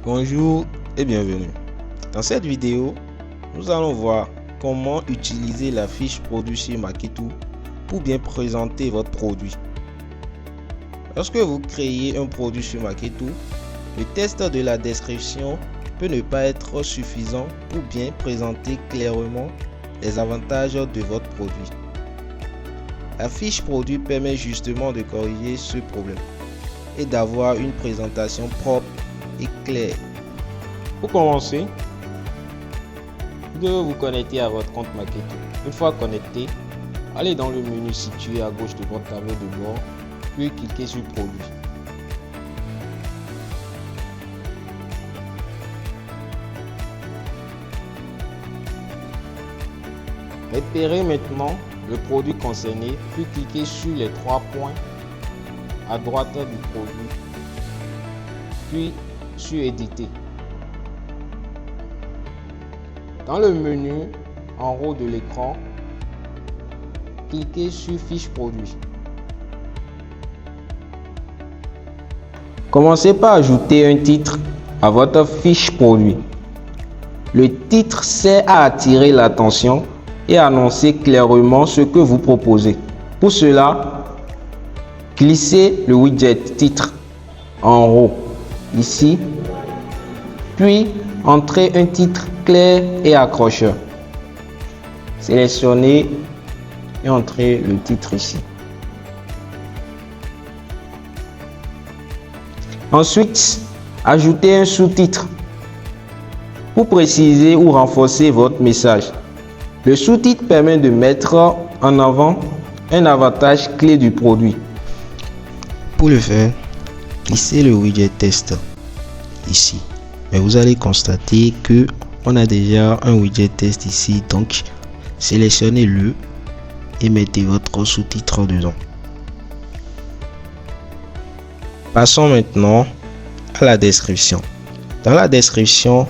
Bonjour et bienvenue. Dans cette vidéo, nous allons voir comment utiliser la fiche produit chez Marketo pour bien présenter votre produit. Lorsque vous créez un produit sur Marketo, le texte de la description peut ne pas être suffisant pour bien présenter clairement les avantages de votre produit. La fiche produit permet justement de corriger ce problème et d'avoir une présentation propre et claire. Pour commencer, vous devez vous connecter à votre compte Marketo. Une fois connecté, allez dans le menu situé à gauche de votre tableau de bord, puis cliquez sur Produit. Repérez maintenant le produit concerné, puis cliquez sur les trois points à droite du produit, puis sur Éditer. Dans le menu en haut de l'écran, cliquez sur Fiche produit. Commencez par ajouter un titre à votre fiche produit. Le titre sert à attirer l'attention et annoncer clairement ce que vous proposez. Pour cela, glissez le widget titre en haut ici, puis entrez un titre clair et accrocheur. Sélectionnez et entrez le titre ici. Ensuite, ajoutez un sous-titre pour préciser ou renforcer votre message. Le sous-titre permet de mettre en avant un avantage clé du produit. Pour le faire, glissez le widget test ici. Mais vous allez constater que on a déjà un widget test ici, donc sélectionnez-le et mettez votre sous-titre dedans. Passons maintenant à la description. Dans la description,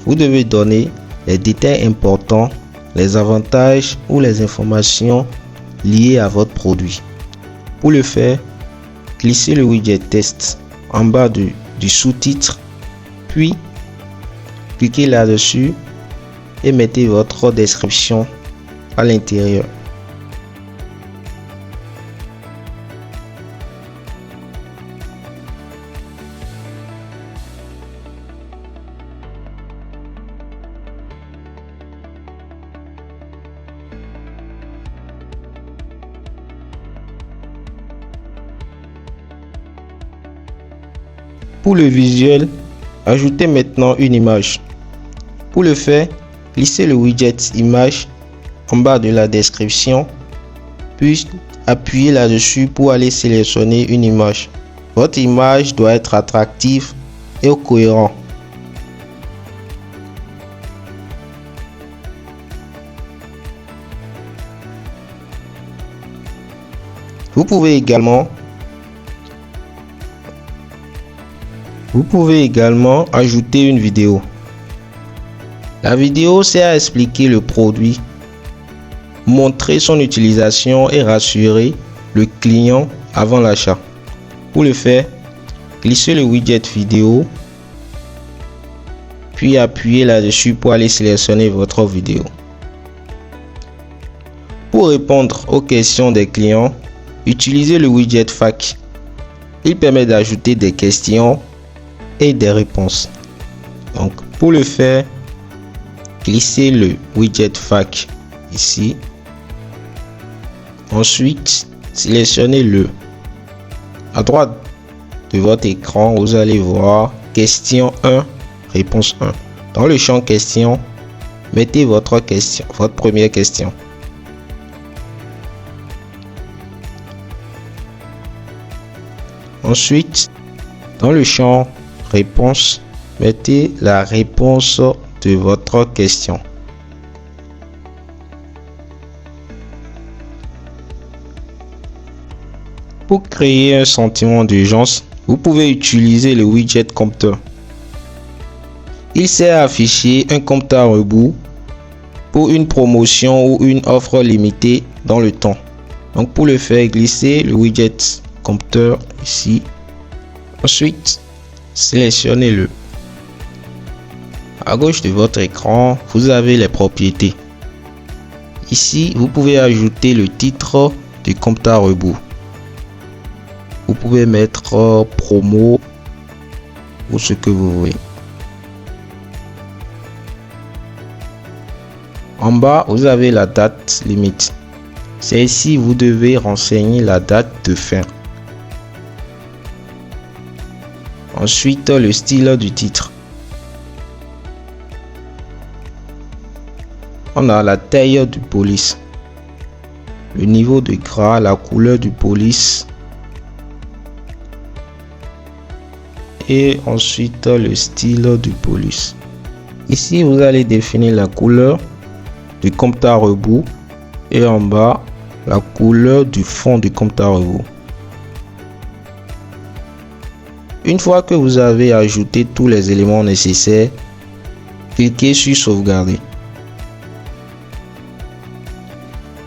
vous devez donner les détails importants, les avantages ou les informations liées à votre produit. Pour le faire, glissez le widget test en bas du sous-titre, puis cliquez là-dessus et mettez votre description à l'intérieur. Pour le visuel, ajoutez maintenant une image. Pour le faire, glissez le widget image en bas de la description, puis appuyez là-dessus pour aller sélectionner une image. Votre image doit être attractive et cohérente. Vous pouvez également ajouter une vidéo. La vidéo sert à expliquer le produit, montrer son utilisation et rassurer le client avant l'achat. Pour le faire, glissez le widget vidéo, puis appuyez là-dessus pour aller sélectionner votre vidéo. Pour répondre aux questions des clients, utilisez le widget FAQ. Il permet d'ajouter des questions et des réponses. Donc pour le faire, glissez le widget FAQ ici. Ensuite, sélectionnez-le. À droite de votre écran, vous allez voir question 1, réponse 1. Dans le champ question, mettez votre première question. Ensuite, dans le champ réponse, mettez la réponse de votre question. Pour créer un sentiment d'urgence, vous pouvez utiliser le widget compteur. Il sert à afficher un compte à rebours pour une promotion ou une offre limitée dans le temps. Donc pour le faire, glissez le widget compteur ici. Ensuite, sélectionnez-le. À gauche de votre écran, vous avez les propriétés. Ici, vous pouvez ajouter le titre du compte à rebours. Vous pouvez mettre promo ou ce que vous voulez. En bas, vous avez la date limite. C'est ici vous devez renseigner la date de fin. Ensuite, le style du titre. On a la taille du police, le niveau de gras, la couleur du police et ensuite le style du police. Ici, vous allez définir la couleur du compte à rebours et en bas la couleur du fond du compte à rebours. Une fois que vous avez ajouté tous les éléments nécessaires, cliquez sur sauvegarder.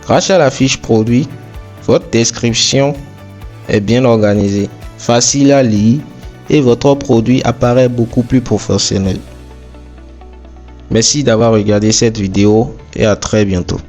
Grâce à la fiche produit, votre description est bien organisée, facile à lire et votre produit apparaît beaucoup plus professionnel. Merci d'avoir regardé cette vidéo et à très bientôt.